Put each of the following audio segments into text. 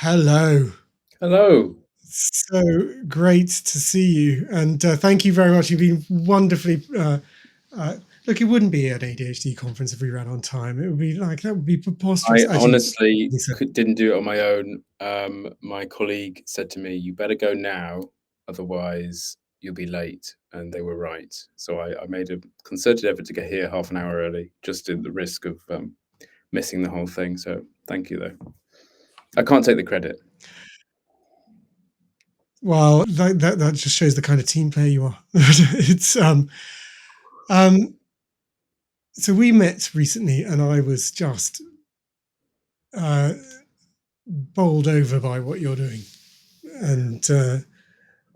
Hello. Hello. So great to see you, and thank you very much. You've been wonderfully. Uh, Look, it wouldn't be an ADHD conference if we ran on time. It would be like that would be preposterous, I as you honestly said. didn't do it on my own. My colleague said to me, "You better go now, otherwise you'll be late." And they were right. So I made a concerted effort to get here half an hour early, just at the risk of missing the whole thing. So thank you, though. I can't take the credit. Well, that just shows the kind of team player you are. It's um. So we met recently, and I was just uh, bowled over by what you're doing, and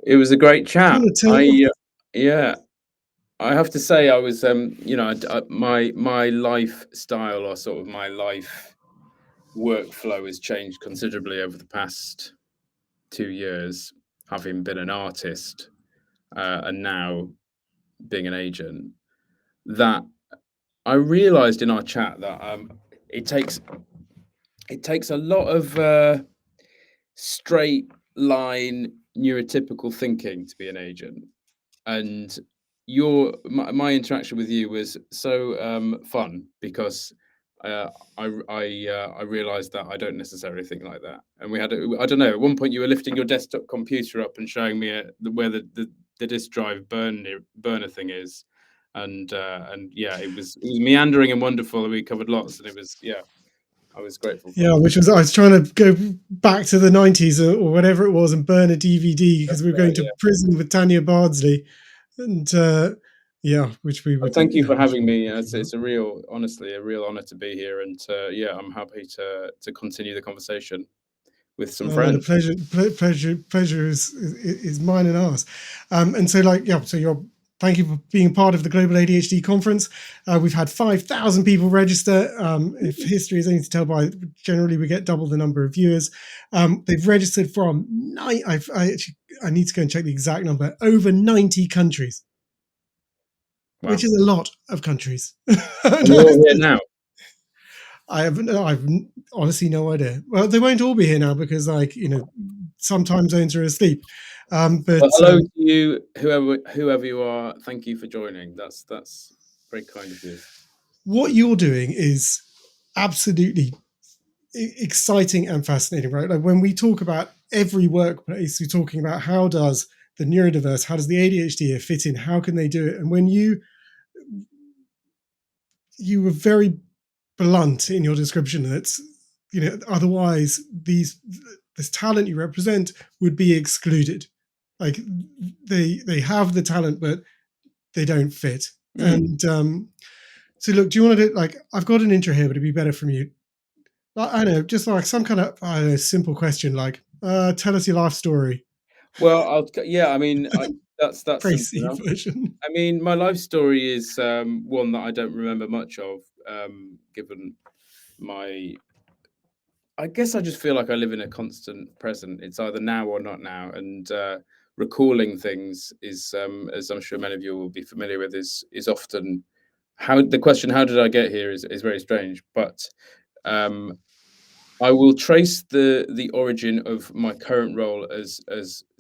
It was a great do you chat. want to tell? Yeah, I have to say, I was, my lifestyle or sort of my life workflow has changed considerably over the past 2 years, having been an artist and now being an agent. That I realised in our chat that it takes it takes a lot of straight line neurotypical thinking to be an agent, and my interaction with you was so fun because uh, I realized that I don't necessarily think like that. And we had I don't know, at one point you were lifting your desktop computer up and showing me where the disk drive burner thing is, and yeah, it was meandering and wonderful. We covered lots, and it was, yeah, I was grateful for Yeah, that. which was I was trying to go back to the 90s or whatever it was and burn a DVD because we were going to Yeah. prison with Tanya Bardsley, and yeah, which we Oh, would, thank you for which having we were me. talking about. It's honestly, a real honor to be here, and yeah, I'm happy to continue the conversation with some Oh, the friends. pleasure is mine and ours. And so, like, yeah, so you're. Thank you for being part of the Global ADHD Conference. We've had 5,000 people register. If history is anything to tell by, generally we get double the number of viewers. They've registered from I need to go and check the exact number. Over 90 countries, which Wow, is a lot of countries. and you're all here now. I've honestly no idea. Well, they won't all be here now because, like, some time zones are asleep. Well, But hello to you, whoever you are. Thank you for joining. That's very kind of you. what you're doing is absolutely exciting and fascinating, right? Like when we talk about every workplace, we're talking about how does the neurodiverse, how does the ADHD fit in, how can they do it? And when you were very blunt in your description that otherwise this talent you represent would be excluded, like they have the talent but they don't fit. Mm. And so look, do you want to do, like, I've got an intro here but it'd be better from you, I don't know, just like some kind of, I don't know, simple question like, tell us your life story. Well, yeah. I mean, that's simple Tracy enough. version. I mean, my life story is one that I don't remember much of, given my I guess I just feel like I live in a constant present. It's either now or not now, and recalling things is, as I'm sure many of you will be familiar with, is often how the question "How did I get here?" is very strange. But um, I will trace the origin of my current role as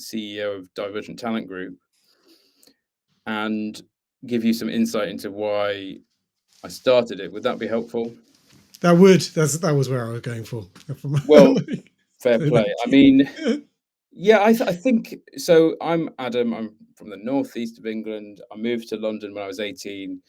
CEO of Divergent Talent Group and give you some insight into why I started it. Would that be helpful? That was where I was going for. Well, Like, fair so play. thank I you. mean, yeah, I think so. I'm Adam. I'm from the northeast of England. I moved to London when I was 18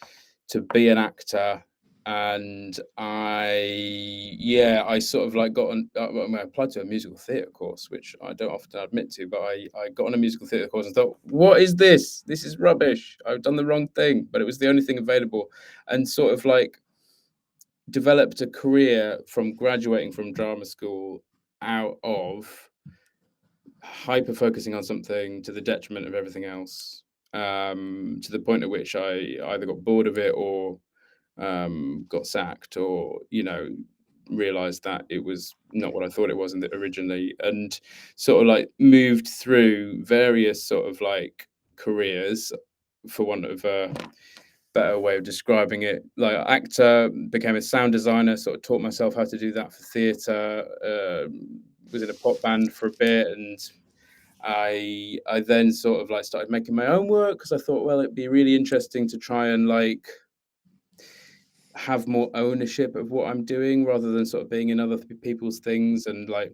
to be an actor, and I sort of like got on. I applied to a musical theatre course, which I don't often admit to, but I got on a musical theatre course and thought, what is this? This is rubbish. I've done the wrong thing, but it was the only thing available, and sort of like developed a career from graduating from drama school out of hyper focusing on something to the detriment of everything else, to the point at which I either got bored of it or got sacked, or realized that it was not what I thought it was originally, and sort of like moved through various sort of like careers, for want of a better way of describing it. Like actor, became a sound designer, sort of taught myself how to do that for theatre. was in a pop band for a bit, and I then sort of like started making my own work because I thought, well, it'd be really interesting to try and like have more ownership of what I'm doing rather than sort of being in other people's things and like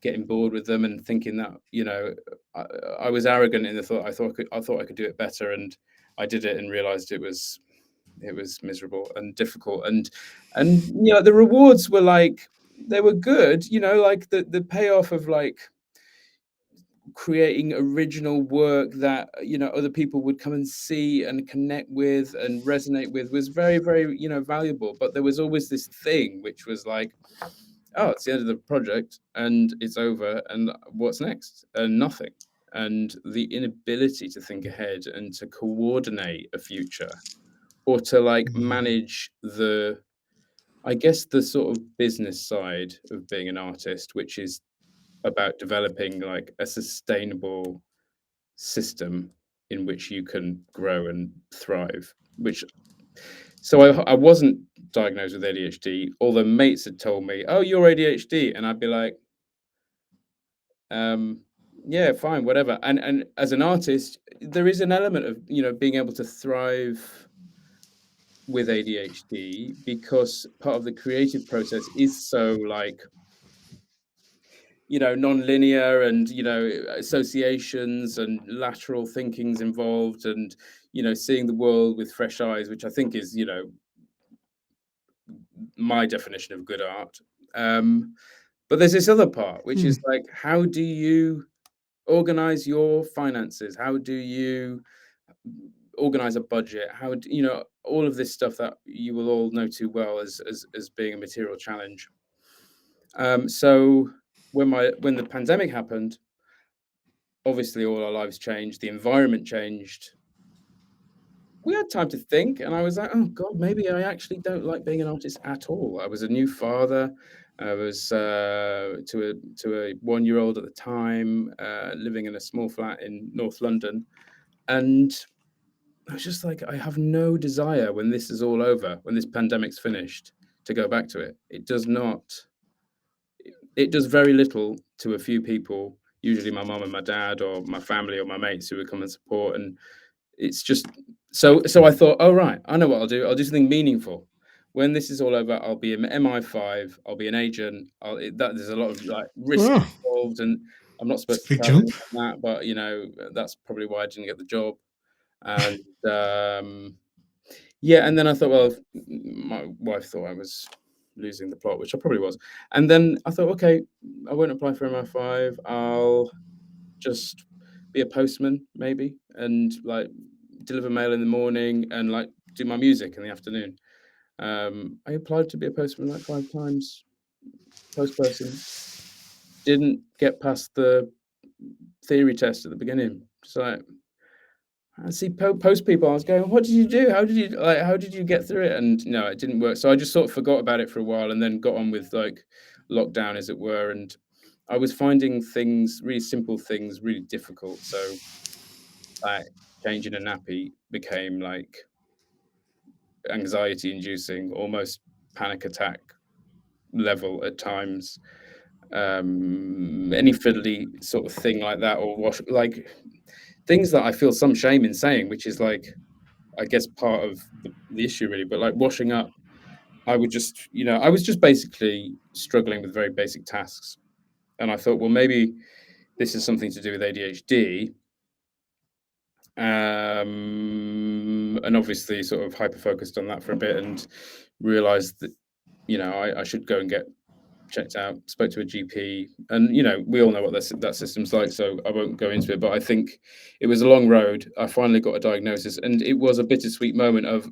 getting bored with them and thinking that, you know, I, I was arrogant in the thought I thought I could do it better, and I did it and realized it was miserable and difficult, and you know the rewards were like they were good, you know, like the payoff of like creating original work that you know other people would come and see and connect with and resonate with was very very you know valuable, but there was always this thing which was like, oh, it's the end of the project and it's over, and what's next? And nothing. And the inability to think ahead and to coordinate a future or to like manage the, I guess, the sort of business side of being an artist, which is about developing like a sustainable system in which you can grow and thrive. Which, so I wasn't diagnosed with ADHD, although mates had told me, "Oh, you're ADHD," and I'd be like, um, "Yeah, fine, whatever." And as an artist, there is an element of you know being able to thrive with ADHD because part of the creative process is so like you know non-linear and you know associations and lateral thinkings involved and you know seeing the world with fresh eyes, which I think is you know my definition of good art. um but there's this other part which is like, how do you organize your finances? How do you organize a budget? How do you know all of this stuff that you will all know too well as being a material challenge? So when the pandemic happened, obviously all our lives changed, the environment changed. We had time to think, and I was like, oh God, maybe I actually don't like being an artist at all. I was a new father. I was to a 1-year-old at the time, living in a small flat in North London, and I was just like, I have no desire when this is all over, when this pandemic's finished, to go back to it. It does not. It does very little to a few people, usually my mum and my dad, or my family, or my mates who would come and support, and it's just so I thought, oh right, I know what I'll do. I'll do something meaningful. When this is all over, I'll be an MI5. I'll be an agent. There's a lot of like risk Oh, involved, and I'm not it's supposed a to big tell jump. anyone that, but you know that's probably why I didn't get the job. And yeah, and then I thought, well, my wife thought I was losing the plot, which I probably was. And then I thought, okay, I won't apply for MI5. I'll just be a postman maybe, and like deliver mail in the morning and like do my music in the afternoon. I applied to be a postman like 5 times. Post person, didn't get past the theory test at the beginning. So I see post people. I was going, "What did you do? How did you like? How did you get through it?" And no, it didn't work. So I just sort of forgot about it for a while, and then got on with like lockdown, as it were. And I was finding things, really simple things, really difficult. So like changing a nappy became like anxiety inducing, almost panic attack level at times. Any fiddly sort of thing like that, or wash like things that I feel some shame in saying, which is like I guess part of the issue really. But like washing up, I would just you know I was just basically struggling with very basic tasks, and I thought, well, maybe this is something to do with ADHD. And obviously sort of hyper focused on that for a bit and realized that you know I should go and get checked out. Spoke to a GP, and you know we all know what that system's like, so I won't go into it. But I think it was a long road. I finally got a diagnosis, and it was a bittersweet moment of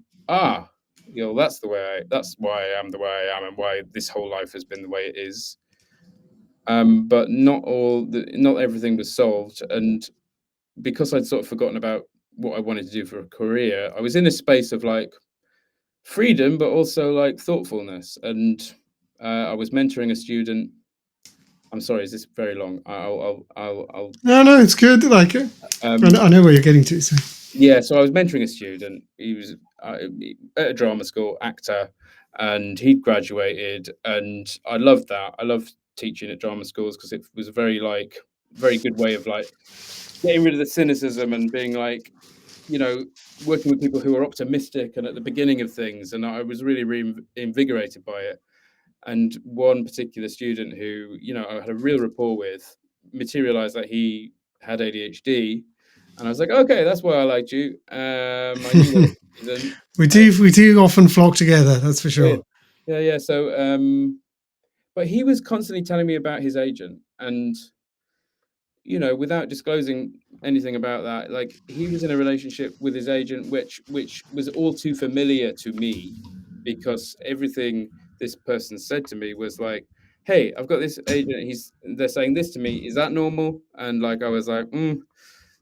you know that's why I am the way I am, and why this whole life has been the way it is. But not everything was solved, and because I'd sort of forgotten about what I wanted to do for a career, I was in a space of like freedom, but also like thoughtfulness. And I was mentoring a student. I'm sorry, is this very long? I'll No, no, it's good. Like, um, I know where you're getting to. So, yeah. So I was mentoring a student. He was at a drama school, actor, and he'd graduated, and I loved that. I loved teaching at drama schools, because it was a very good way of like getting rid of the cynicism and being like, working with people who are optimistic and at the beginning of things. And I was really invigorated by it. And one particular student who, I had a real rapport with, materialized that he had ADHD. And I was like, okay, that's why I liked you. I knew there was a reason. We do often flock together, that's for sure. Yeah. So, but he was constantly telling me about his agent, and without disclosing anything about that, like he was in a relationship with his agent, which was all too familiar to me, because everything this person said to me was like, "Hey, I've got this agent. They're saying this to me. Is that normal?" And like I was like,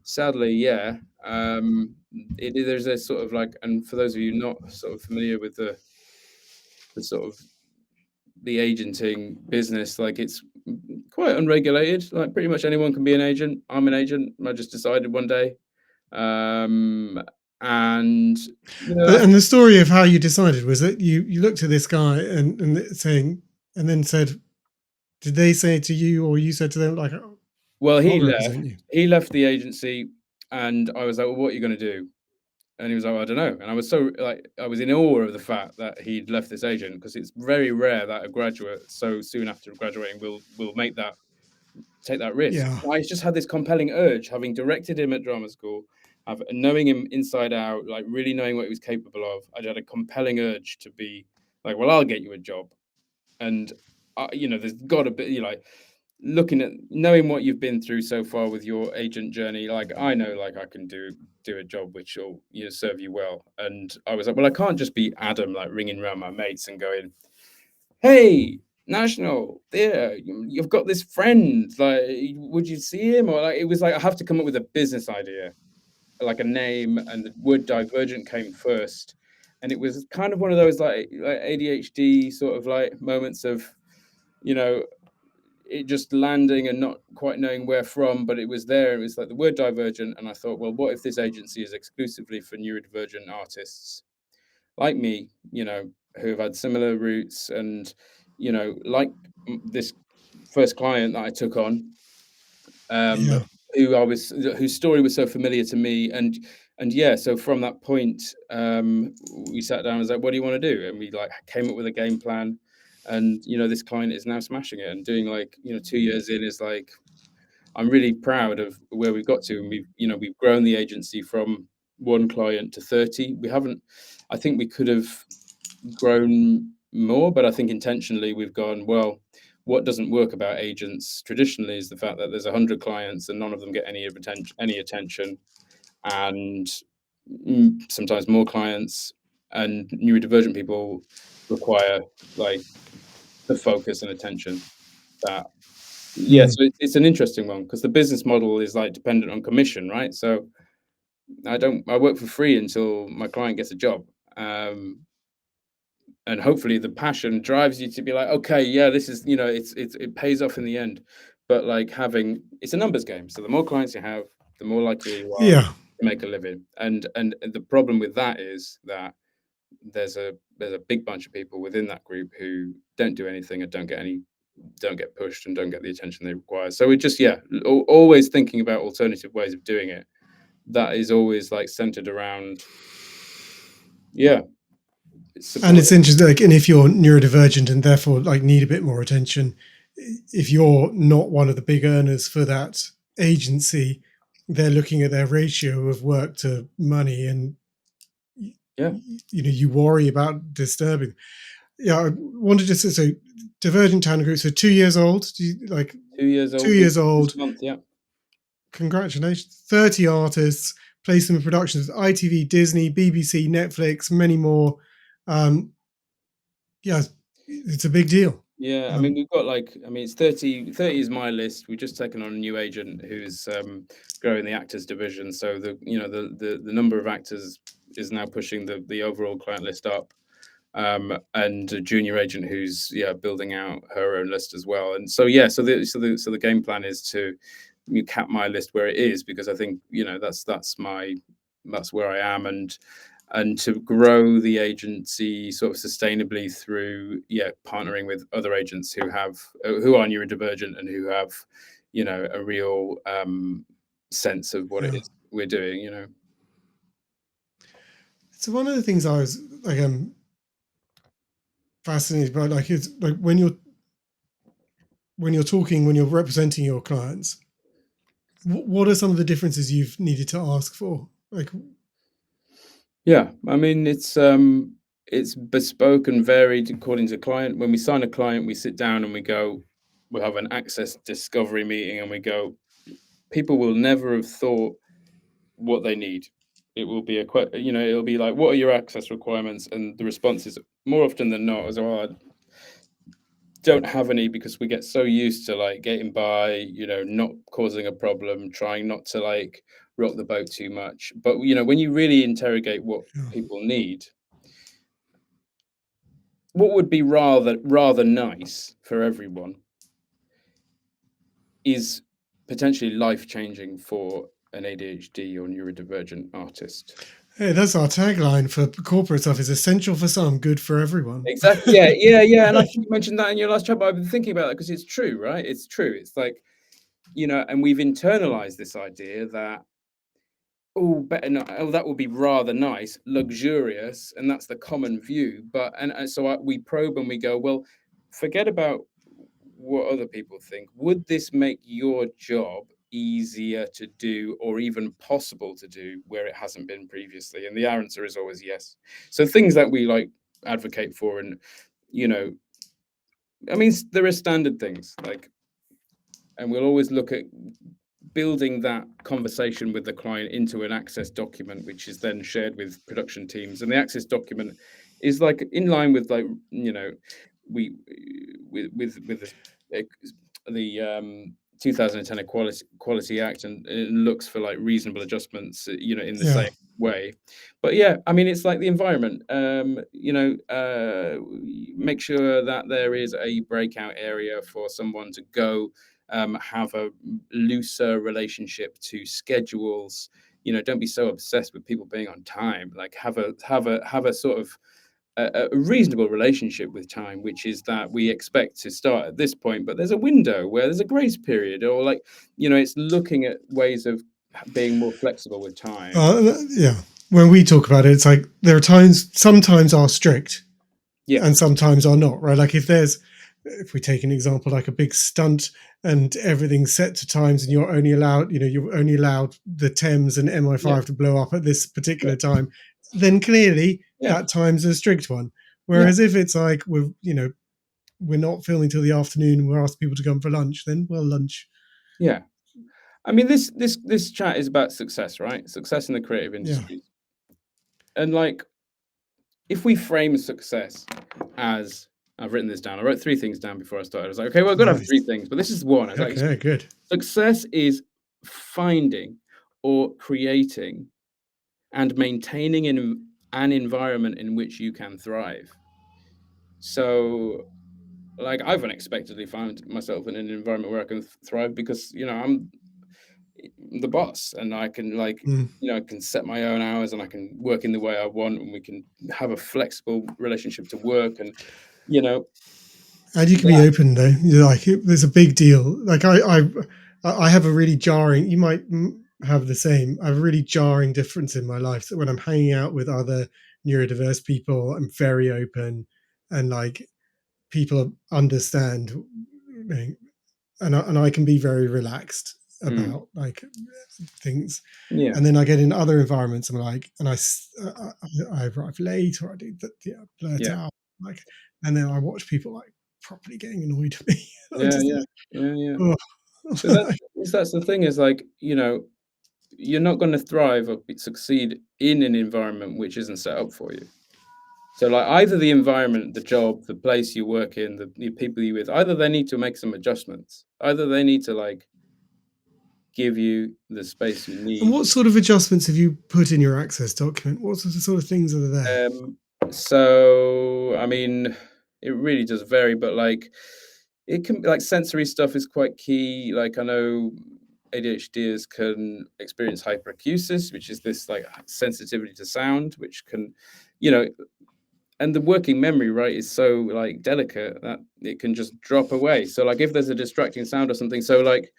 sadly, yeah. There's a sort of like, and for those of you not sort of familiar with the sort of the agenting business, like it's quite unregulated. Like pretty much anyone can be an agent. I'm an agent. I just decided one day. And and the story of how you decided was that you looked at this guy and then said, did they say to you, or you said to them, like, well, he left the agency, and I was like, well, what are you going to do? And he was like, well, I don't know. And I was I was in awe of the fact that he'd left this agent, because it's very rare that a graduate so soon after graduating will take that risk. Yeah. I just had this compelling urge, having directed him at drama school, knowing him inside out, like really knowing what he was capable of. I had a compelling urge to be like, well, I'll get you a job. And there's got to be like, looking at knowing what you've been through so far with your agent journey, like I know, like I can do a job which will serve you well. And I was like, well, I can't just be Adam, like ringing around my mates and going, hey, National, there, you've got this friend, like, would you see him? Or like, it was like I have to come up with a business idea, like a name, and the word Divergent came first. And it was kind of one of those like ADHD sort of like moments of, it just landing and not quite knowing where from, but it was there. It was like the word Divergent. And I thought, well, what if this agency is exclusively for neurodivergent artists like me, who have had similar roots, and, like this first client that I took on, whose story was so familiar to me. And yeah, so from that point, we sat down and was like, what do you want to do? And we like came up with a game plan. And, this client is now smashing it and doing 2 years in is like, I'm really proud of where we've got to. And we've grown the agency from 1 client to 30. I think we could have grown more, but I think intentionally we've gone, well, what doesn't work about agents traditionally is the fact that there's 100 clients and none of them get any attention, and sometimes more clients, and neurodivergent people require like the focus and attention. So it's an interesting one, because the business model is like dependent on commission, right? So I work for free until my client gets a job. And hopefully the passion drives you to be like, okay, yeah, this is, it pays off in the end. But like it's a numbers game. So the more clients you have, the more likely you are to make a living. And the problem with that is that there's a big bunch of people within that group who don't do anything and don't get pushed and don't get the attention they require. So we just, always thinking about alternative ways of doing it. That is always like centered around, and it's interesting, like, and if you're neurodivergent and therefore like need a bit more attention, if you're not one of the big earners for that agency, they're looking at their ratio of work to money, and you worry about disturbing. I wanted to say, so Divergent Talent Group, so 2 years old. 2 years old. 2 years old. This month, yeah. Congratulations. 30 artists, placed them in productions with ITV, Disney, BBC, Netflix, many more. It's a big deal. Yeah, I mean, we've got it's 30 is my list. We've just taken on a new agent who's growing the actors division. So the number of actors is now pushing the overall client list up. And a junior agent who's building out her own list as well. And so the game plan is to cap my list where it is, because I think that's where I am. And and to grow the agency sort of sustainably through partnering with other agents who are neurodivergent and who have a real sense of what it Yeah. is we're doing. So one of the things I was like fascinated by, like, is like when you're talking, when you're representing your clients, what are some of the differences you've needed to ask for? Like, Yeah, I mean it's bespoke and varied according to client. When we sign a client, we sit down and we'll have an access discovery meeting, and we go, people will never have thought what they need. It will be it'll be like, what are your access requirements? And the response is more often than not as well, I don't have any, because we get so used to like getting by, not causing a problem, trying not to like rock the boat too much. But when you really interrogate what yeah. people need, what would be rather nice for everyone is potentially life-changing for an ADHD or neurodivergent artist. Hey, that's our tagline for corporate stuff: is essential for some, good for everyone. Exactly. Yeah. And I think you mentioned that in your last chat, but I've been thinking about that because it's true, right? It's true. It's like, and we've internalized this idea that, oh, better not. Oh, that would be rather nice, luxurious, and that's the common view. But so we probe and we go, well, forget about what other people think. Would this make your job easier to do, or even possible to do, where it hasn't been previously? And the answer is always yes. So things that we like advocate for, and I mean, there are standard things like, and we'll always look at building that conversation with the client into an access document, which is then shared with production teams. And the access document is like in line with like, we with the 2010 Equality Act, and it looks for like reasonable adjustments, in the Yeah. same way. But yeah, I mean, it's like the environment. Make sure that there is a breakout area for someone to go, have a looser relationship to schedules. Don't be so obsessed with people being on time. Like have a sort of a reasonable relationship with time, which is that we expect to start at this point, but there's a window where there's a grace period, or like, it's looking at ways of being more flexible with time. Yeah. When we talk about it, it's like there are times, sometimes are strict Yeah, and sometimes are not, right? Like if we take an example, like a big stunt and everything's set to times and you're only allowed the Thames and MI5 yeah, to blow up at this yeah, particular time, then clearly yeah, that time's a strict one. yeah, Whereas if it's like we're not filming till the afternoon, we're asking people to come for lunch, then well, lunch. yeah. I mean, this chat is about success, right? Success in the creative Yeah. industries. And like, if we frame success as, I've written this down. I wrote 3 things down before I started. I was like, okay, well, I've got to have 3 Nice. things, but this is one. I was like, Okay, good. success is finding or creating and maintaining an environment in which you can thrive. So, like, I've unexpectedly found myself in an environment where I can thrive because, I'm the boss, and I can like, Mm. I can set my own hours, and I can work in the way I want, and we can have a flexible relationship to work, and you know, And you can be that, open though. You're like, there's a big deal. Like I have a really jarring. You might have the same. I have a really jarring difference in my life. So when I'm hanging out with other neurodiverse people, I'm very open, and like people understand, and I can be very relaxed mm, about like things. yeah, And then I get in other environments, and I'm like, and I arrive late, or I do that, yeah, blurt yeah, out, like, and then I watch people like properly getting annoyed at me. I'm yeah, just yeah, like, yeah, yeah. oh. So that's the thing, is like, you're not going to thrive or succeed in an environment which isn't set up for you. So like, either the environment, the job, the place you work in, the people you're with, either they need to make some adjustments, either they need to like give you the space you And need. what sort of adjustments have you put in your access document? What sort of things are there? So I mean, it really does vary, but like, it can, like, sensory stuff is quite key. Like, I know ADHDers can experience hyperacusis, which is this like sensitivity to sound, which can, you know, and the working memory, right, is so like delicate that it can just drop away. So like if there's a distracting sound or something, so like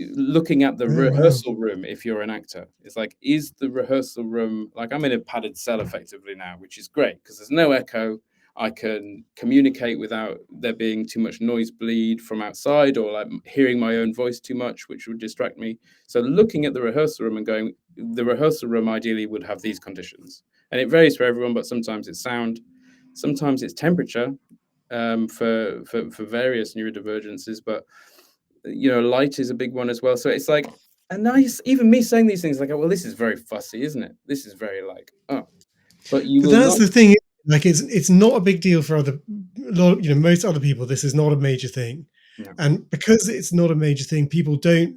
looking at the Oh, wow. rehearsal room, if you're an actor, it's like, is the rehearsal room, like I'm in a padded cell effectively now, which is great because there's no echo. I can communicate without there being too much noise bleed from outside or like hearing my own voice too much, which would distract me. So looking at the rehearsal room and going, the rehearsal room ideally would have these conditions. And it varies for everyone, but sometimes it's sound, sometimes it's temperature, for various neurodivergences, but you know, light is a big one as well. So it's like, and nice, even me saying these things, like, well, this is very fussy, isn't it? This is very like, oh, but you But will that's not. the thing. Like, it's not a big deal for most other people. This is not a major thing, No. and because it's not a major thing, people don't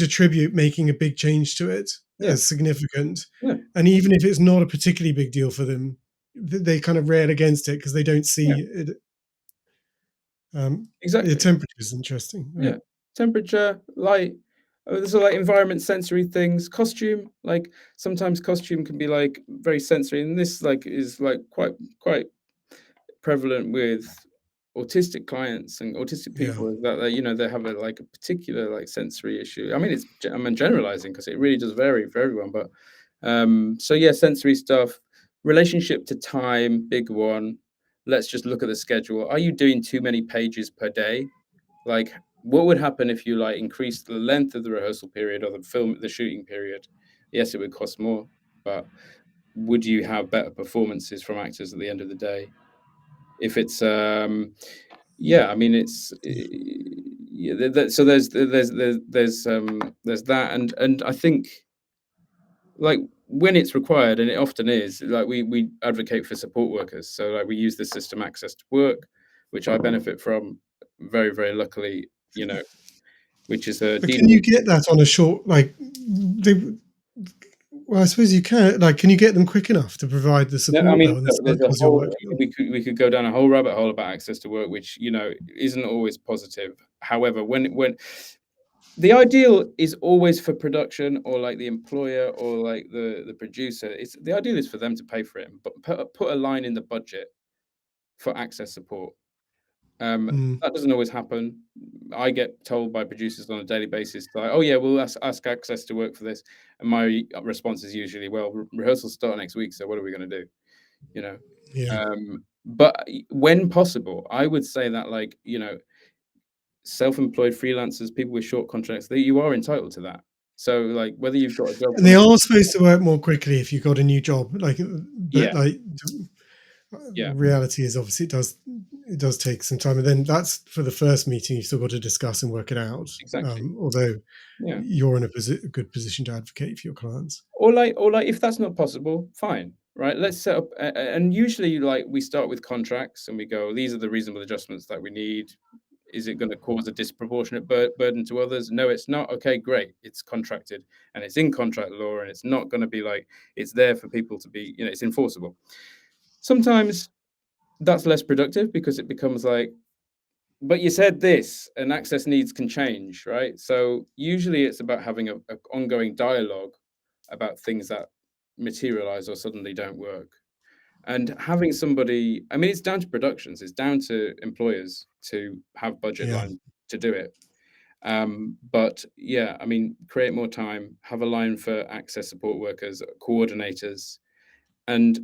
attribute making a big change to it Yeah, as significant. yeah, And even if it's not a particularly big deal for them, they kind of rail against it because they don't yeah, see it. The exactly. temperature is interesting. Yeah, temperature, light, there's like environment, sensory things, costume. Like sometimes costume can be like very sensory, and this like is like quite prevalent with autistic clients and autistic Yeah. people is that they, you know, they have a like a particular like sensory issue. I mean, I'm generalizing because it really does vary for everyone, but so yeah, sensory stuff, relationship to time, big one. Let's just look at the schedule. Are you doing too many pages per day? Like, what would happen if you like increased the length of the rehearsal period or the shooting period? Yes, it would cost more, but would you have better performances from actors at the end of the day? If it's yeah, I mean it's yeah, so there's that, and I think like when it's required, and it often is, like we advocate for support workers. So like we use the system access to work, which I benefit from very luckily, you know, which is But can dealing you with. get that on a short, like, they, well, I suppose you can, like, can you get them quick enough to provide the No, I support mean, though on the there's a schedules you're whole. working on? We could go down a whole rabbit hole about access to work, which you know isn't always positive. However, when the ideal is always for production or like the employer or like the producer, it's the ideal is for them to pay for it, but put a line in the budget for access support. Mm, That doesn't always happen. I get told by producers on a daily basis, like, "Oh yeah, we'll ask access to work for this," and my response is usually, "Well, rehearsals start next week, so what are we going to do?" You know. yeah. But when possible, I would say that, like, you know, self-employed freelancers, people with short contracts, that you are entitled to that. So, like, whether you've got a job And they coming, are supposed to work more quickly if you got a new job, like, but yeah, like, yeah, the reality is obviously it does take some time, and then that's for the first meeting. You've still got to discuss and work it out. exactly, Although yeah. you're in a good position to advocate for your clients. Or like, if that's not possible, fine, right? Let's set up, and usually, like, we start with contracts and we go, these are the reasonable adjustments that we need. Is it going to cause a disproportionate burden to others? No, it's not. Okay, great. It's contracted and it's in contract law, and it's not going to be like it's there for people to be, you know, it's enforceable. Sometimes that's less productive because it becomes like, but you said this, and access needs can change, right? So usually it's about having a ongoing dialogue about things that materialize or suddenly don't work. And having somebody, I mean, it's down to productions, it's down to employers to have budget Yeah, line to do it. But yeah, I mean, create more time, have a line for access support workers, coordinators, and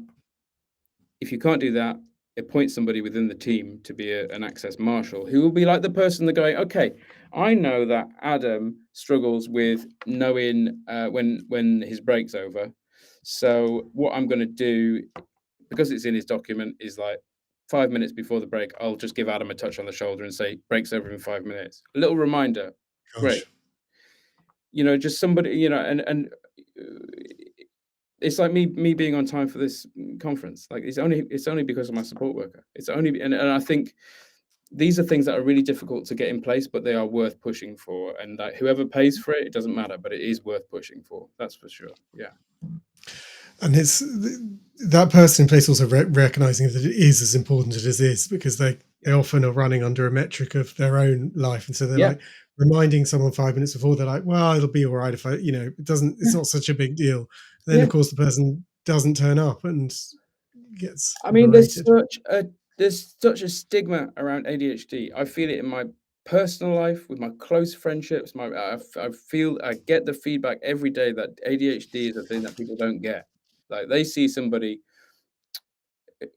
if you can't do that, appoint somebody within the team to be an access marshal who will be like the person that going, okay, I know that Adam struggles with knowing when his break's over. So what I'm going to do, because it's in his document, is like 5 minutes before the break, I'll just give Adam a touch on the shoulder and say, break's over in 5 minutes. A little reminder. Great. gosh. You know, just somebody, you know, and it's like me being on time for this conference. Like it's only because of my support worker. It's only and I think these are things that are really difficult to get in place, but they are worth pushing for. And that whoever pays for it, it doesn't matter, but it is worth pushing for. That's for sure. Yeah. And it's that person in place also recognizing that it is as important as it is, because they often are running under a metric of their own life, and so they're Yeah, like reminding someone 5 minutes before, they're like, well, it'll be all right if I, it's not such a big deal. And then yeah. of course the person doesn't turn up and gets I mean, berated. there's such a stigma around ADHD. I feel it in my personal life with my close friendships. I get the feedback every day that ADHD is a thing that people don't get. Like they see somebody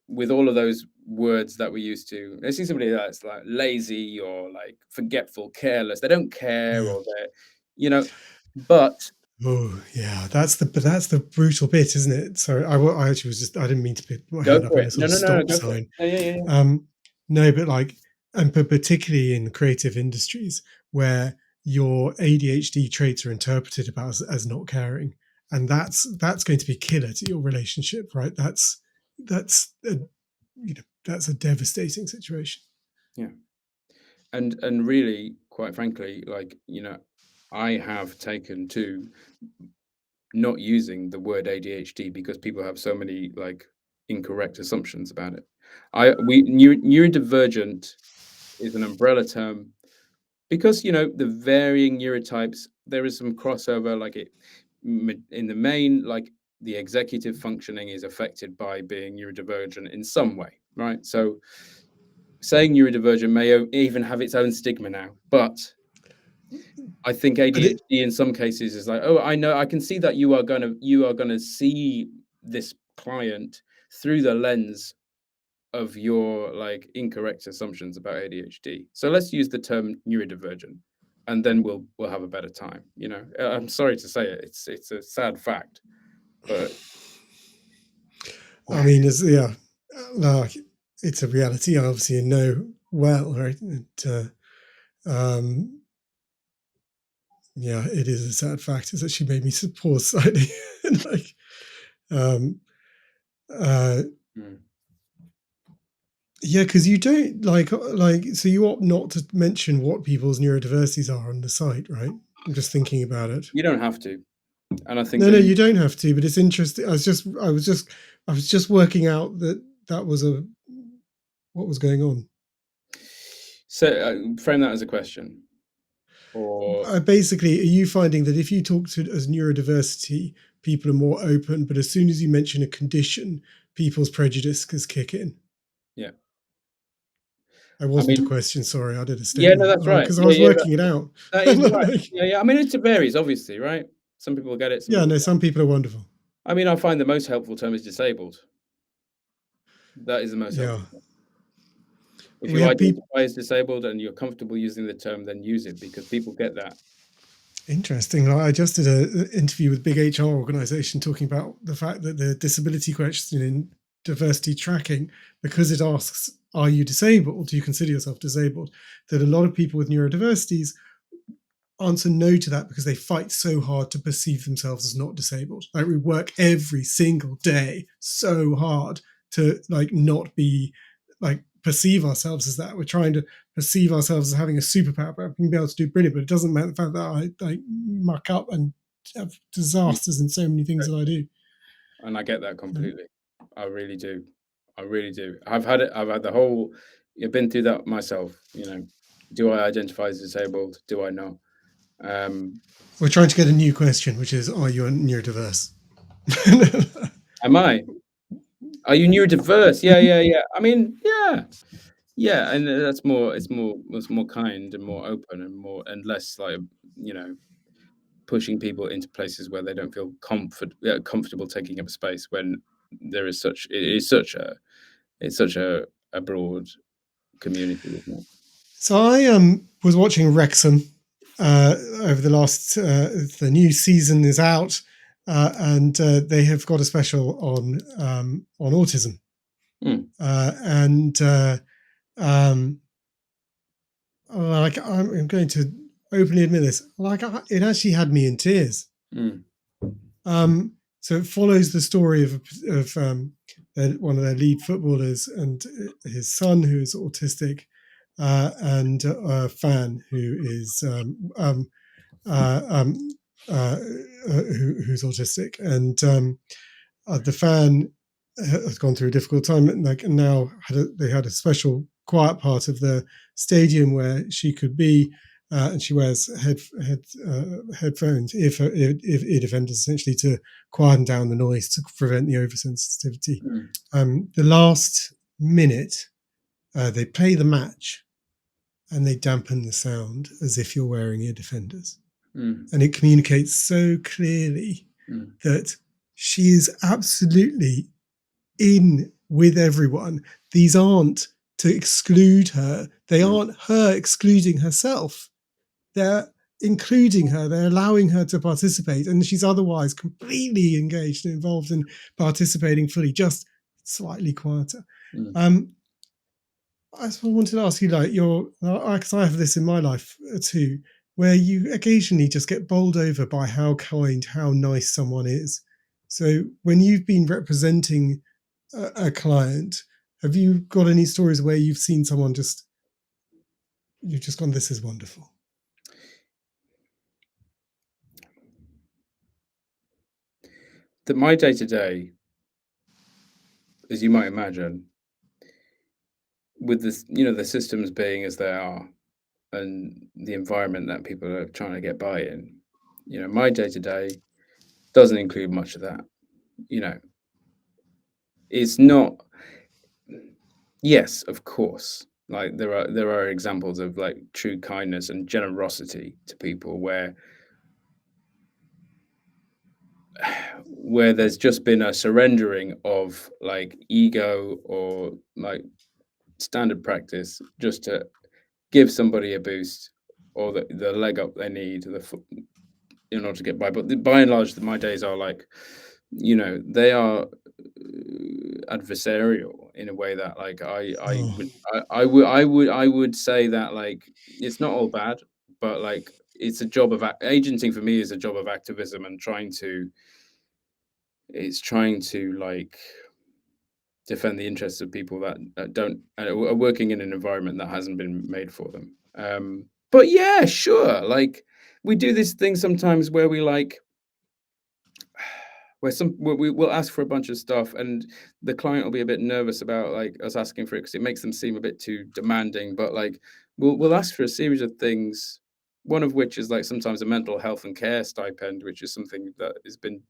with all of those words that we used to. They see somebody that's like lazy or like forgetful, careless. They don't care Yeah. or they're, you know, but Oh yeah, that's the brutal bit, isn't it? So I actually was just, I didn't mean to put my go hand up for in it. a sort No, of no, no, no, stop go for it. sign. Yeah, yeah, yeah, yeah. No, but like, and but particularly in creative industries where your ADHD traits are interpreted about as not caring, and that's going to be killer to your relationship, right? That's a, that's a devastating situation. Yeah. And really, quite frankly, like, I have taken to not using the word ADHD because people have so many like incorrect assumptions about it. Neurodivergent is an umbrella term because the varying neurotypes, there is some crossover. Like in the main, like the executive functioning is affected by being neurodivergent in some way, right? So saying neurodivergent may even have its own stigma now, but I think But it, ADHD in some cases is like, oh, I know, I can see that you are gonna see this client through the lens of your like incorrect assumptions about ADHD. So let's use the term neurodivergent, and then we'll have a better time. I'm sorry to say it, it's a sad fact, but I mean, it's, yeah, like it's a reality. I obviously know well, right? Um, yeah, it is a sad fact. It's actually made me pause slightly. Like, um, uh, mm. yeah, because you don't like so you opt not to mention what people's neurodiversities are on the site, right? I'm just thinking about it. You don't have to, and I think No, that no, you don't have to, but it's interesting. I was just working out that that was a what was going on. so frame that as a question, or Basically, are you finding that if you talk to as neurodiversity, people are more open, but as soon as you mention a condition, people's prejudices kick in? yeah. I I wasn't a mean, question. Sorry, I did a yeah, no, statement that's right. because I Yeah, was yeah, working it out. that is right. Yeah, yeah. I mean, it varies, obviously, right? Some people get it, some Yeah, people no, don't. some people are wonderful. I mean, I find the most helpful term is disabled. That is the most Yeah, helpful term. If we you have people. identify as disabled and you're comfortable using the term, then use it because people get that. Interesting. I just did an interview with big HR organization talking about the fact that the disability question in diversity tracking, because it asks, are you disabled? Do you consider yourself disabled? That a lot of people with neurodiversities answer no to that because they fight so hard to perceive themselves as not disabled. Like we work every single day so hard to like not be like perceive ourselves as that. We're trying to perceive ourselves as having a superpower, but being able to do brilliant. But it doesn't matter the fact that I like muck up and have Mm, disasters in so many things that I do. and I get that Um, completely. I really do. I really do. I've had it. I've had the whole. I've been through that myself. Do I identify as disabled? Do I not? Um, we're trying to get a new question, which is, are you neurodiverse? am I? Are you neurodiverse? Yeah, yeah, yeah. I mean, yeah, yeah, and that's more. It's more kind and more open and more and less like you know pushing people into places where they don't feel comfortable taking up space when there is such it is such a it's such a broad community, isn't it? So I was watching Wrexham over the last. The new season is out, and they have got a special on autism, Mm, and um, like I'm going to openly admit this, like it actually had me in tears. mm, So it follows the story of one of their lead footballers and his son who is autistic, and a fan who is uh, um, who's autistic, and the fan has gone through a difficult time, and now they had a special quiet part of the stadium where she could be, and she wears headphones, ear defenders, essentially to quieten down the noise to prevent the oversensitivity. The last minute, they play the match, and they dampen the sound as if you're wearing ear defenders, and it communicates so clearly that she is absolutely in with everyone. These aren't to exclude her. They aren't her excluding herself. They're including her. They're allowing her to participate, and she's otherwise completely engaged and involved in participating fully, just slightly quieter. I wanted to ask you, because I have this in my life too, where you occasionally just get bowled over by how kind, how nice someone is. So when you've been representing a client, have you got any stories where you've seen someone you've just gone, this is wonderful? My day-to-day, as you might imagine, with this, the systems being as they are and the environment that people are trying to get by in, my day-to-day doesn't include much of that. It's not. Yes, of course. Like there are examples of like true kindness and generosity to people where there's just been a surrendering of like ego or like standard practice just to give somebody a boost or the leg up they need in order to get by. But by and large, my days are like, they are adversarial in a way that like I would say that like it's not all bad, but like it's a job of agenting for me is a job of activism and trying to like defend the interests of people that don't are working in an environment that hasn't been made for them. But yeah, sure, like we do this thing sometimes where we like where we will ask for a bunch of stuff and the client will be a bit nervous about like us asking for it because it makes them seem a bit too demanding, but like we'll ask for a series of things, one of which is like sometimes a mental health and care stipend, which is something that has been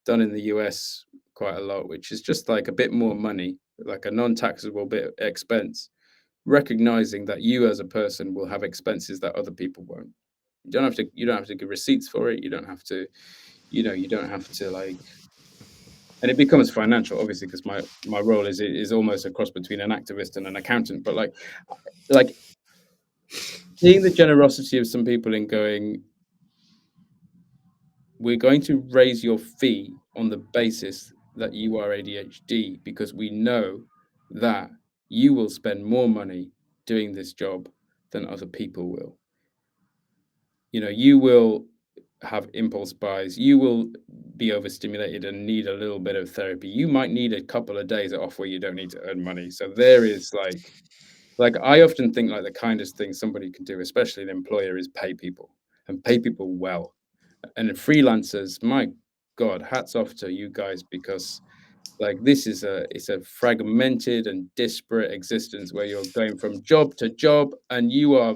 done in the US quite a lot, which is just like a bit more money, like a non-taxable bit of expense, recognizing that you as a person will have expenses that other people won't. You don't have to give receipts for it. You don't have to like, and it becomes financial, obviously, because my role is almost a cross between an activist and an accountant. But like seeing the generosity of some people in going, we're going to raise your fee on the basis that you are ADHD because we know that you will spend more money doing this job than other people will. You will have impulse buys, you will be overstimulated and need a little bit of therapy. You might need a couple of days off where you don't need to earn money. So there is like I often think like the kindest thing somebody can do, especially an employer, is pay people and pay people well. And freelancers, my God, hats off to you guys because like this is it's a fragmented and disparate existence where you're going from job to job and you are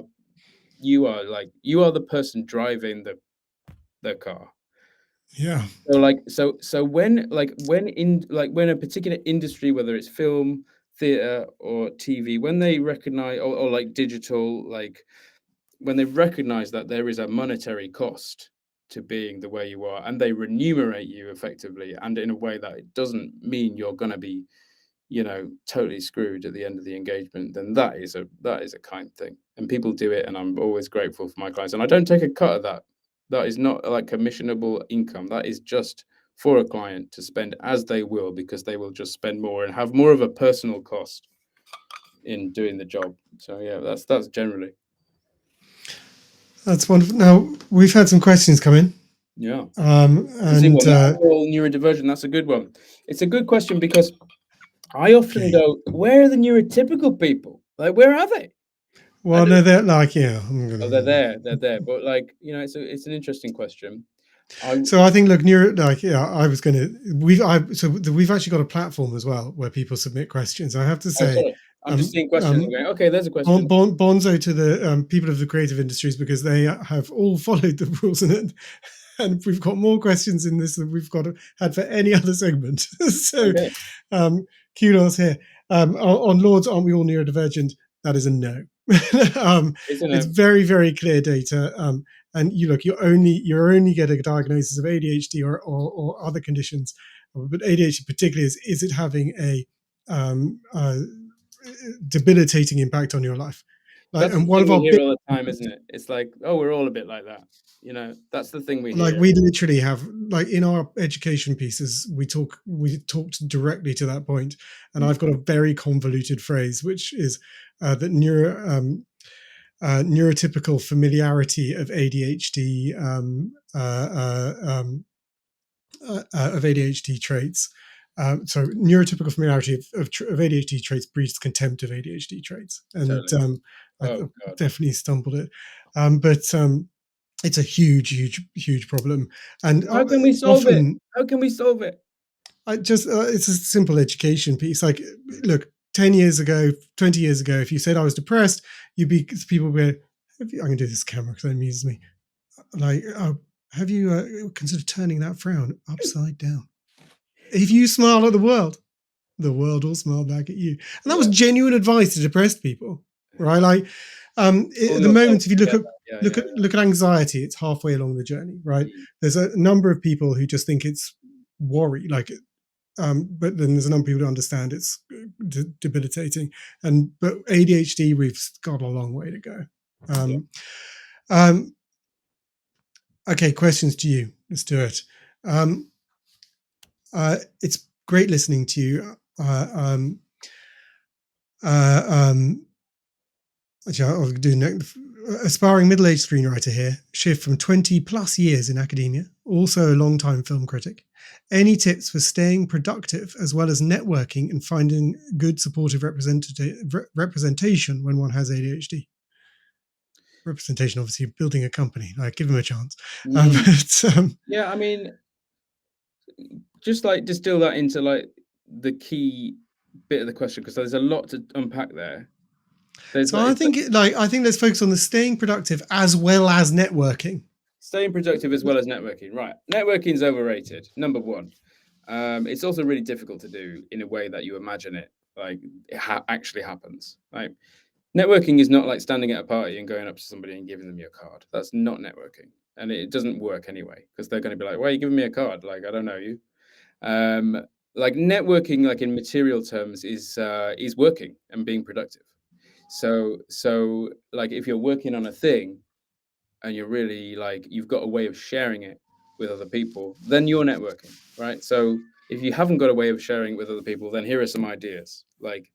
the person driving the car. Yeah. So when a particular industry, whether it's film, theater or TV, when they recognize or like digital, like when they recognize that there is a monetary cost to being the way you are and they remunerate you effectively and in a way that it doesn't mean you're going to be totally screwed at the end of the engagement, then that is a kind thing and people do it and I'm always grateful for my clients and I don't take a cut of that. That is not like commissionable income. That is just for a client to spend as they will because they will just spend more and have more of a personal cost in doing the job. So yeah, that's generally. That's wonderful. Now we've had some questions come in. Yeah. And Neurodivergent, that's a good one. It's a good question because I often go, where are the neurotypical people? Like, where are they? Well, no, they're like, they're there. But like, it's an interesting question. So I think, look, we've actually got a platform as well where people submit questions. I have to say, sorry. I'm just seeing questions and going, okay, there's a question. Bonzo to the people of the creative industries, because they have all followed the rules and we've got more questions in this than we've had for any other segment. So Okay. Kudos here. On Lords, aren't we all neurodivergent? That is a no. It's very, very clear data. And you're only getting a diagnosis of ADHD or other conditions, but ADHD particularly is it having a debilitating impact on your life? That's the thing we hear all the time, isn't it? It's like, oh, we're all a bit like that. That's the thing we hear. Like, we literally have, like, in our education pieces, we talked directly to that point, and I've got a very convoluted phrase, which is that neurotypical familiarity of ADHD of ADHD traits. So neurotypical familiarity of ADHD traits breeds contempt of ADHD traits, and totally. I definitely stumbled it. But it's a huge problem. And how can we solve it? How can we solve it? It's a simple education piece. Like, look, 10 years ago, 20 years ago, if you said I was depressed, people would be, I can do this camera because it amuses me. Like, have you considered turning that frown upside down? If you smile at the world will smile back at you. And that was genuine advice to depressed people, right? Like, at the moment, if you look at anxiety, it's halfway along the journey, right? There's a number of people who just think it's worry, like, but then there's a number of people who understand it's debilitating. But ADHD, we've got a long way to go. Okay, questions to you. Let's do it. It's great listening to you. I'll do aspiring middle-aged screenwriter here. Shift from 20 plus years in academia. Also a long-time film critic. Any tips for staying productive as well as networking and finding good supportive representation when one has ADHD? Representation, obviously, building a company. Like, give them a chance. Yeah, I mean, just like distill that into like the key bit of the question, because there's a lot to unpack there. I think let's focus on the staying productive as well as networking. Staying productive as well as networking, right? Networking is overrated. Number one, it's also really difficult to do in a way that you imagine it, like it actually happens. Like, networking is not like standing at a party and going up to somebody and giving them your card. That's not networking, and it doesn't work anyway, because they're going to be like, "Why are you giving me a card? Like, I don't know you." Like, networking, like in material terms, is working and being productive. So like, if you're working on a thing and you're really like, you've got a way of sharing it with other people, then you're networking, right? So if you haven't got a way of sharing it with other people, then here are some ideas. Like,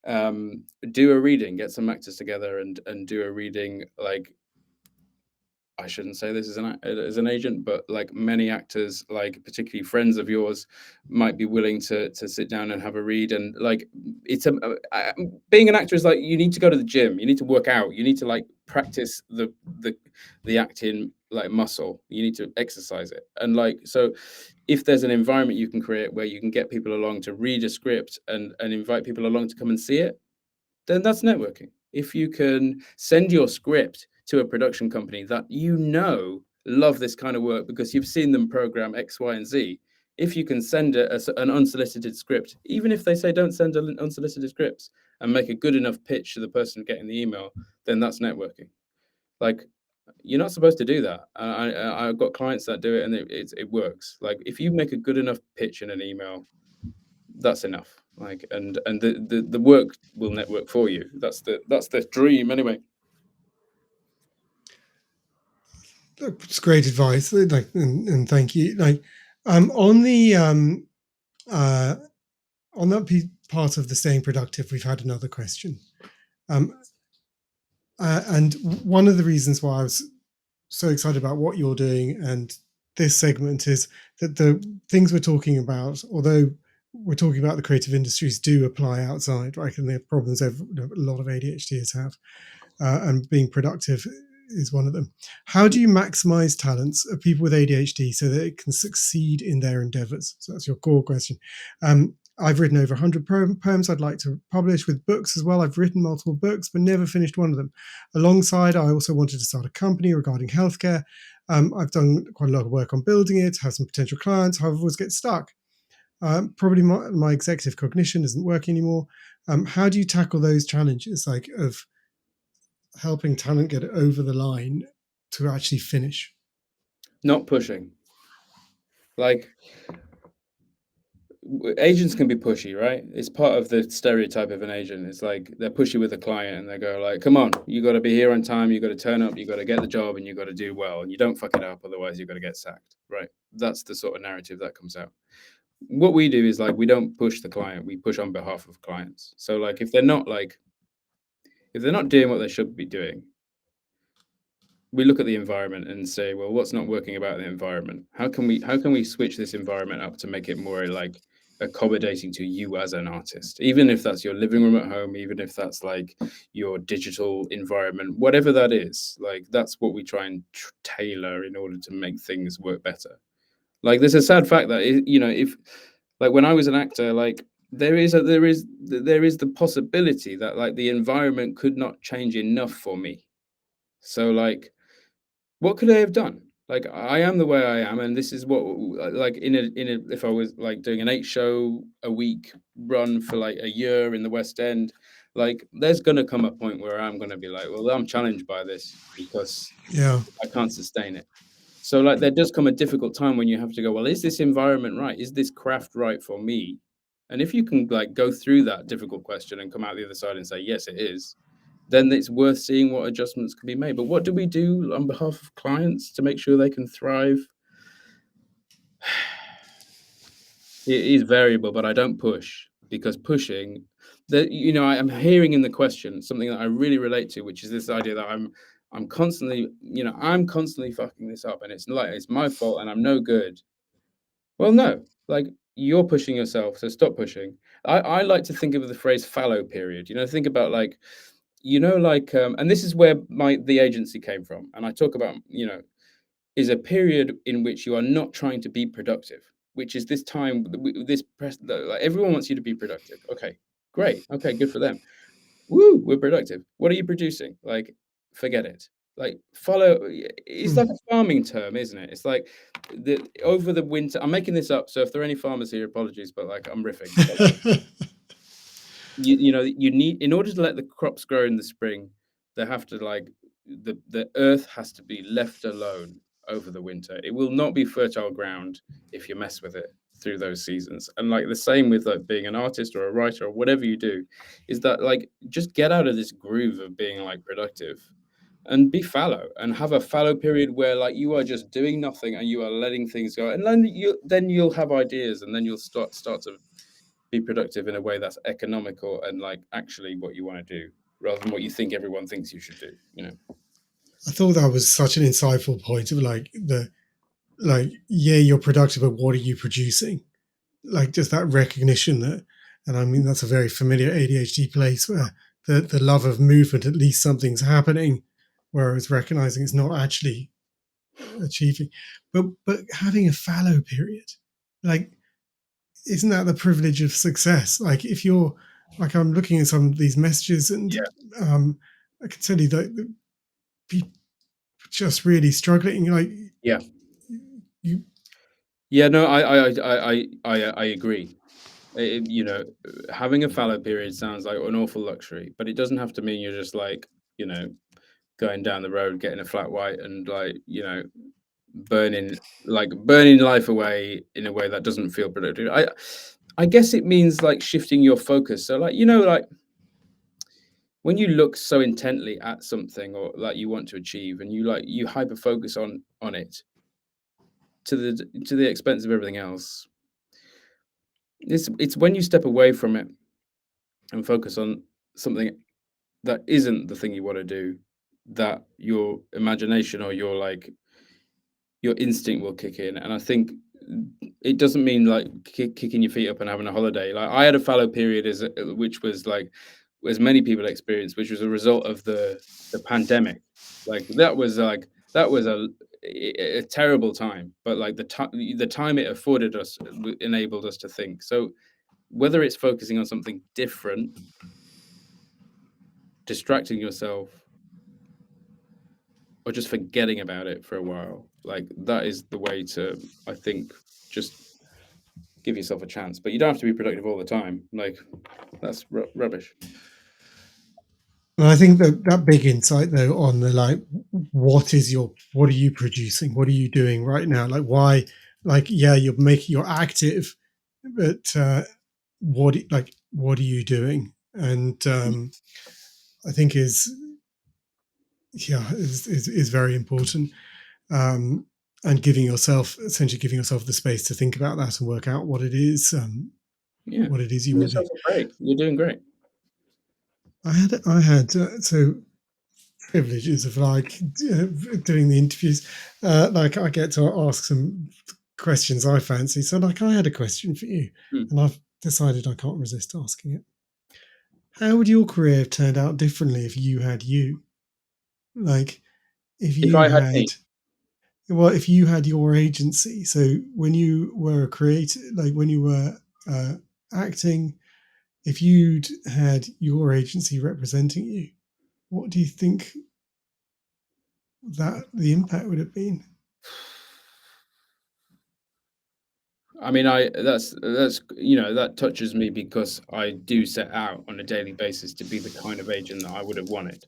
do a reading, get some actors together and do a reading. Like, I shouldn't say this as an agent, but like, many actors, like particularly friends of yours, might be willing to sit down and have a read. And like, it's being an actor is like, you need to go to the gym, you need to work out, you need to like practice the acting like muscle, you need to exercise it. And like, so if there's an environment you can create where you can get people along to read a script and invite people along to come and see it, then that's networking. If you can send your script to a production company that love this kind of work because you've seen them program X, Y, and Z, if you can send an unsolicited script, even if they say don't send unsolicited scripts, and make a good enough pitch to the person getting the email, then that's networking. Like, you're not supposed to do that. I've got clients that do it, and it works. Like, if you make a good enough pitch in an email, that's enough. Like, and the work will network for you. That's the dream anyway. It's great advice. Like, and thank you. Like, on that part of the staying productive, we've had another question. And one of the reasons why I was so excited about what you're doing and this segment is that the things we're talking about, although we're talking about the creative industries, do apply outside, right? And the problems a lot of ADHDers have, and being productive is one of them. How do you maximize talents of people with ADHD so that it can succeed in their endeavors? So that's your core question. I've written over 100 poems I'd like to publish with books as well. I've written multiple books, but never finished one of them. Alongside, I also wanted to start a company regarding healthcare. I've done quite a lot of work on building it, have some potential clients, however, always get stuck. Probably my executive cognition isn't working anymore. How do you tackle those challenges, like of helping talent get over the line to actually finish? Not pushing. Like, agents can be pushy, right? It's part of the stereotype of an agent. It's like they're pushy with a client and they go like, come on, you got to be here on time, you got to turn up, you got to get the job, and you got to do well, and you don't fuck it up, otherwise you're going to get sacked, right? That's the sort of narrative that comes out. What we do is like, we don't push the client, we push on behalf of clients. So like, if they're not doing what they should be doing, we look at the environment and say, well, what's not working about the environment? How can we switch this environment up to make it more like accommodating to you as an artist, even if that's your living room at home, even if that's like your digital environment, whatever that is, like that's what we try and tailor in order to make things work better. Like there's a sad fact that if like when I was an actor, like there is the possibility that like the environment could not change enough for me. So like, what could I have done? Like I am the way I am, and this is what like if I was like doing an 8 show a week run for like a year in the West End, like there's gonna come a point where I'm gonna be like, well, I'm challenged by this because Yeah. I can't sustain it. So like there does come a difficult time when you have to go, well, is this environment right? Is this craft right for me? And if you can like go through that difficult question and come out the other side and say, yes, it is, then it's worth seeing what adjustments can be made. But what do we do on behalf of clients to make sure they can thrive? It is variable, but I don't push, because pushing, I'm hearing in the question something that I really relate to, which is this idea that I'm constantly, I'm constantly fucking this up, and it's like it's my fault, and I'm no good. Well, no, like you're pushing yourself, so stop pushing. I like to think of the phrase fallow period. Think about like, and this is where the agency came from, and I talk about, is a period in which you are not trying to be productive, which is this time, this press, like everyone wants you to be productive. Okay, great. Okay, good for them. Woo, we're productive. What are you producing? Like, forget it. Like, follow. It's like a farming term, isn't it? It's like over the winter. I'm making this up, so if there are any farmers here, apologies, but like I'm riffing. But, you need, in order to let the crops grow in the spring, they have to like the earth has to be left alone over the winter. It will not be fertile ground if you mess with it through those seasons. And like the same with like being an artist or a writer or whatever you do, is that like just get out of this groove of being like productive and be fallow and have a fallow period where like you are just doing nothing and you are letting things go, and then you'll have ideas, and then you'll start to be productive in a way that's economical and like actually what you want to do, rather than what you think everyone thinks you should do. I thought that was such an insightful point of yeah, you're productive, but what are you producing? Like just that recognition that, and I mean, that's a very familiar ADHD place where the love of movement, at least something's happening, whereas recognizing it's not actually achieving. But having a fallow period, like, isn't that the privilege of success? Like if you're like, I'm looking at some of these messages, and I can tell you that people just really struggling. Like, Yeah. you, No, I agree. Having a fallow period sounds like an awful luxury, but it doesn't have to mean you're just like, going down the road, getting a flat white, and like, burning life away in a way that doesn't feel productive. I guess it means like shifting your focus. So like, like when you look so intently at something or like you want to achieve, and you hyper focus on it to the expense of everything else, it's when you step away from it and focus on something that isn't the thing you want to do, that your imagination or your instinct will kick in. And I think it doesn't mean like kicking your feet up and having a holiday. Like I had a fallow period which was like as many people experienced, which was a result of the pandemic. Like that was a terrible time, but like the time it afforded us enabled us to think. So whether it's focusing on something different, distracting yourself, or just forgetting about it for a while, like that is the way to, I think, just give yourself a chance. But you don't have to be productive all the time. Like that's rubbish. And I think that big insight though on the like, what are you producing? What are you doing right now? Like why? Like yeah, you're active, but what are you doing? And I think is very important. And essentially giving yourself the space to think about that and work out what it is, Yeah, what it is you give want to yourself do. a break. You're doing great. I had so privileges of like doing the interviews. Like I get to ask some questions I fancy. So like I had a question for you, Hmm. and I've decided I can't resist asking it. How would your career have turned out differently if you had you? Like if If you I had had me, if you had your agency. So when you were a creator, like when you were acting, if you'd had your agency representing you, what do you think that the impact would have been? I mean, that's that touches me because I do set out on a daily basis to be the kind of agent that I would have wanted.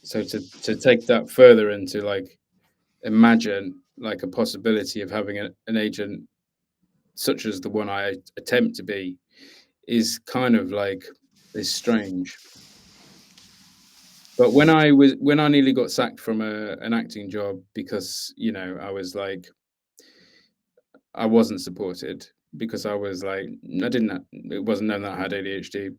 So to take that further and to like imagine like a possibility of having an agent such as the one I attempt to be is kind of like is strange. But when I nearly got sacked from an acting job because I was like I wasn't supported because I was like I didn't it wasn't known that I had ADHD.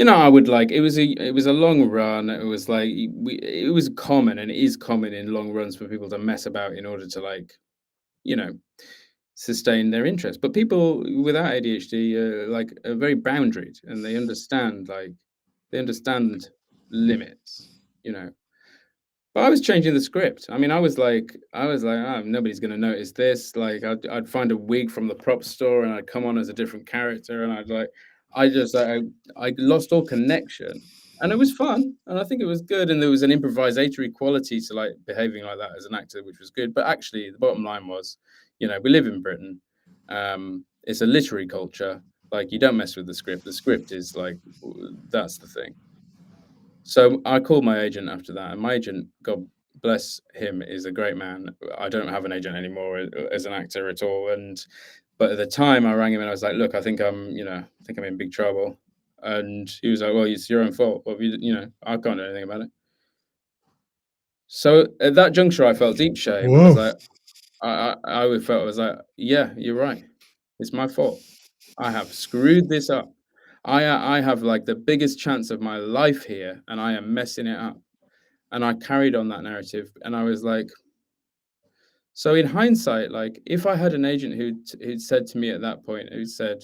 I would like it was a long run. It was like it was common and it is common in long runs for people to mess about in order to like you know sustain their interest. But people without ADHD like are very boundaried and they understand limits, you know. But I was changing the script. I mean, I was like, oh, nobody's going to notice this. Like, I'd find a wig from the prop store, and I'd come on as a different character, and I just, I lost all connection, and it was fun, and I think it was good, and there was an improvisatory quality to like behaving like that as an actor, which was good. But actually, the bottom line was, we live in Britain. It's a literary culture. Like, you don't mess with the script. The script is like, that's the thing. So I called my agent after that, and my agent, God bless him, is a great man. I don't have an agent anymore as an actor at all. But at the time, I rang him and I was like, "Look, I think I'm in big trouble." And he was like, "Well, it's your own fault. Well, I can't do anything about it." So at that juncture, I felt deep shame. I was Whoa. like, I was like, "Yeah, you're right. It's my fault. I have screwed this up. I have like the biggest chance of my life here, and I am messing it up." And I carried on that narrative, and I was like, so in hindsight, like if I had an agent who'd said to me at that point, who said,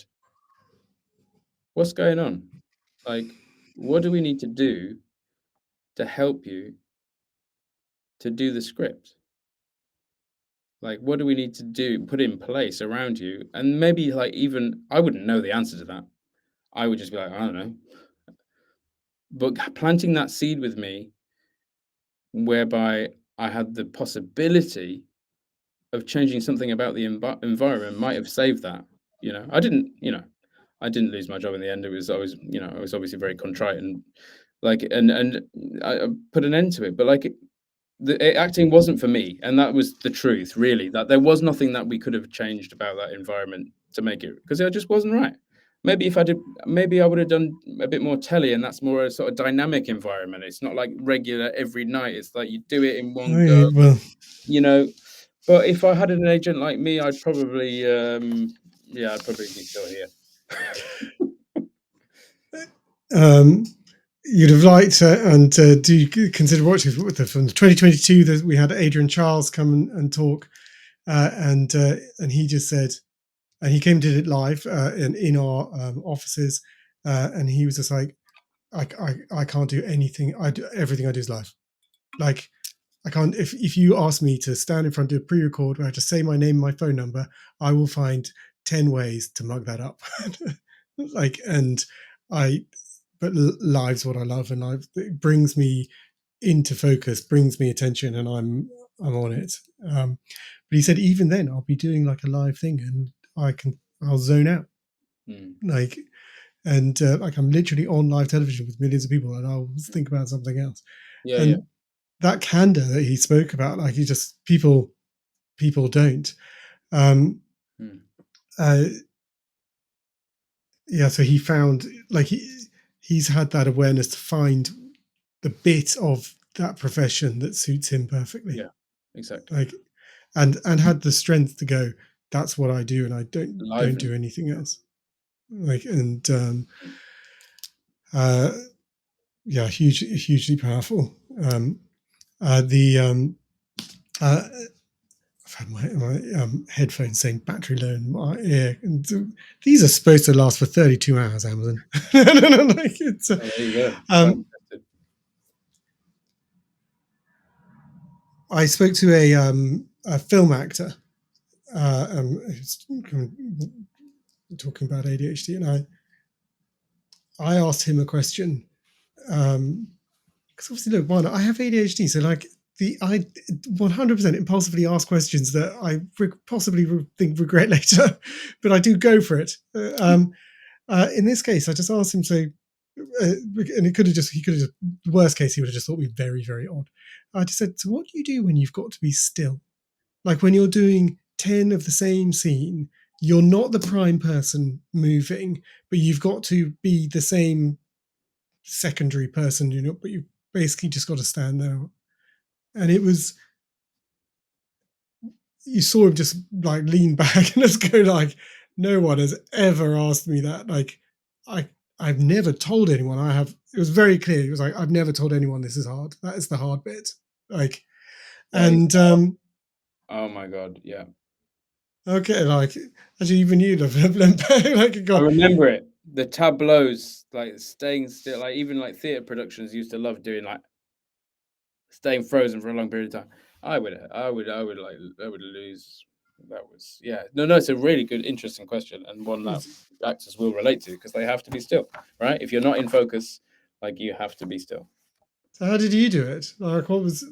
"What's going on? Like, what do we need to do to help you to do the script? Like, what do we need to do, put in place around you?" And maybe like even I wouldn't know the answer to that. I would just be like, I don't know. But planting that seed with me, whereby I had the possibility of changing something about the environment might have saved that. I didn't lose my job in the end. I was obviously very contrite and like, and I put an end to it. But like, acting wasn't for me, and that was the truth, really. That there was nothing that we could have changed about that environment to make it because it just wasn't right. Maybe if I did, maybe I would have done a bit more telly, and that's more a sort of dynamic environment. It's not like regular every night. It's like you do it in one go, Okay, well, you know. But if I had an agent like me, I'd probably, yeah, I'd probably be still here. um, you'd have liked and do you consider watching from the 2022 that we had Adrian Charles come and talk, and he just said, and he came to it live in our offices, and he was just like, I can't do anything. Everything I do is live. Like, I can't. If you ask me to stand in front of a pre-record where I just say my name and my phone number, I will find 10 ways to mug that up. Like, and but live's what I love, and it brings me into focus, brings me attention, and I'm on it. But he said even then I'll be doing like a live thing, and I'll zone out, like, and like I'm literally on live television with millions of people, and I'll think about something else. And that candor that he spoke about, like, he just people don't. Yeah, so he found, like, he's had that awareness to find the bit of that profession that suits him perfectly. Yeah, exactly. Like, and had the strength to go, that's what I do, and I don't do anything else. Like, and yeah, hugely powerful. I've had my headphones saying battery low in my ear, and these are supposed to last for 32 hours, Amazon. Like, it's, there you go. I spoke to a film actor who's talking about ADHD, and I asked him a question, because obviously, look, one, I have ADHD, so like I 100% impulsively ask questions that I possibly think regret later, but I do go for it. In this case, I just asked him, so, and he could have just, worst case, he would have just thought me very, very odd. I just said, so what do you do when you've got to be still? Like, when you're doing 10 of the same scene, you're not the prime person moving, but you've got to be the same secondary person, but you basically just got to stand there. And it was, you saw him just like lean back and just go like, no one has ever asked me that. Like, I've never told anyone. It was very clear. It was like, I've never told anyone this is hard. That is the hard bit. Like, and oh my God, yeah. Okay, like, actually, even you love like, God. I remember it. The tableaus, like staying still, like even like theatre productions used to love doing like staying frozen for a long period of time. I would lose. That was, yeah. No, it's a really good, interesting question, and one that actors will relate to, because they have to be still, right? If you're not in focus, like, you have to be still. So how did you do it? Like, what was?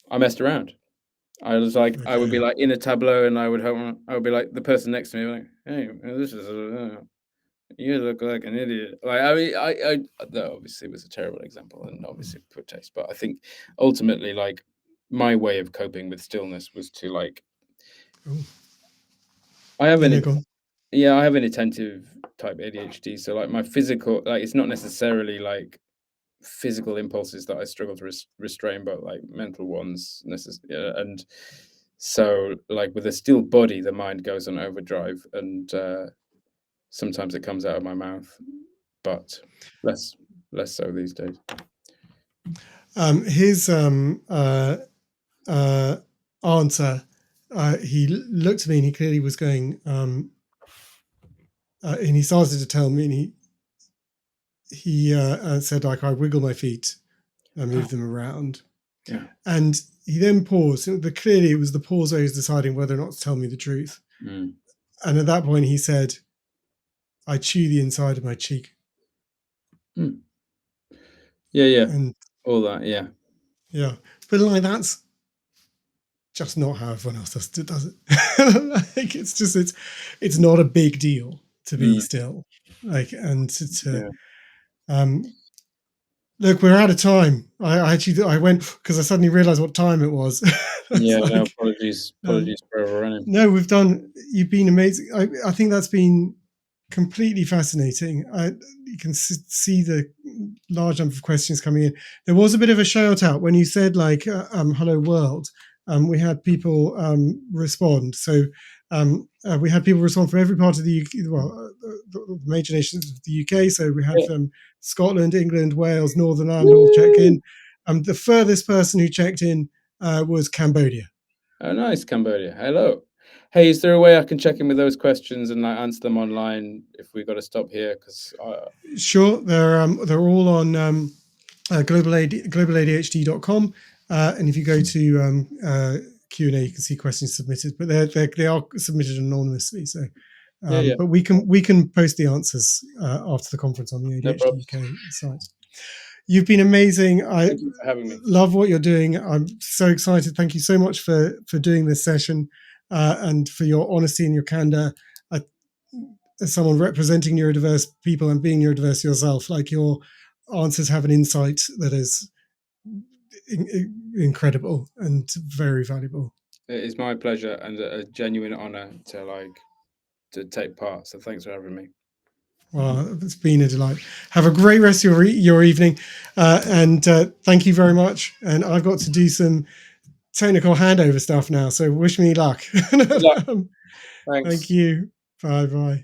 I messed around. I was like, okay. I would be like in a tableau, and I would be like the person next to me, like, hey, this is you look like an idiot. Like, I mean, that obviously was a terrible example, and obviously poor taste. But I think ultimately, like, my way of coping with stillness was to like, I have an attentive type ADHD. So like my physical, like, it's not necessarily like physical impulses that I struggle to restrain, but like mental ones. And so like with a still body, the mind goes on overdrive, and sometimes it comes out of my mouth, but less so these days. His answer, he looked at me and he clearly was going, and he started to tell me, and he said, like, I wiggle my feet, I move them around. Yeah. And he then paused. Clearly it was the pause where he was deciding whether or not to tell me the truth. And at that point he said, I chew the inside of my cheek. Yeah. And all that, yeah. Yeah. But like, that's just not how everyone else does it. Like, it's just, it's not a big deal to be still. Like, and look, we're out of time. I went because I suddenly realized what time it was. Yeah, like, no, apologies for overrunning. No, you've been amazing. I think that's been completely fascinating. You can see the large number of questions coming in. There was a bit of a shout out when you said, like, hello world. We had people respond. So we had people respond from every part of the UK, the major nations of the UK. So we had Scotland, England, Wales, Northern Ireland all check in. The furthest person who checked in was Cambodia. Oh, nice, Cambodia. Hello. Hey, is there a way I can check in with those questions and like answer them online if we got to stop here? Because Sure, they're all on globaladhd.com, and if you go to Q&A, you can see questions submitted, but they are submitted anonymously. So, yeah, but we can post the answers after the conference on the no ADHD problems. UK site. You've been amazing. I Thank you for having me. love what you're doing. I'm so excited. Thank you so much for doing this session and for your honesty and your candor. As someone representing neurodiverse people and being neurodiverse yourself, like your answers have an insight that is incredible and very valuable. It is my pleasure and a genuine honor to take part. So thanks for having me. Well, it's been a delight. Have a great rest of your evening, and thank you very much. And I've got to do some technical handover stuff now, so wish me luck. Good luck. Thanks. Thank you. Bye bye.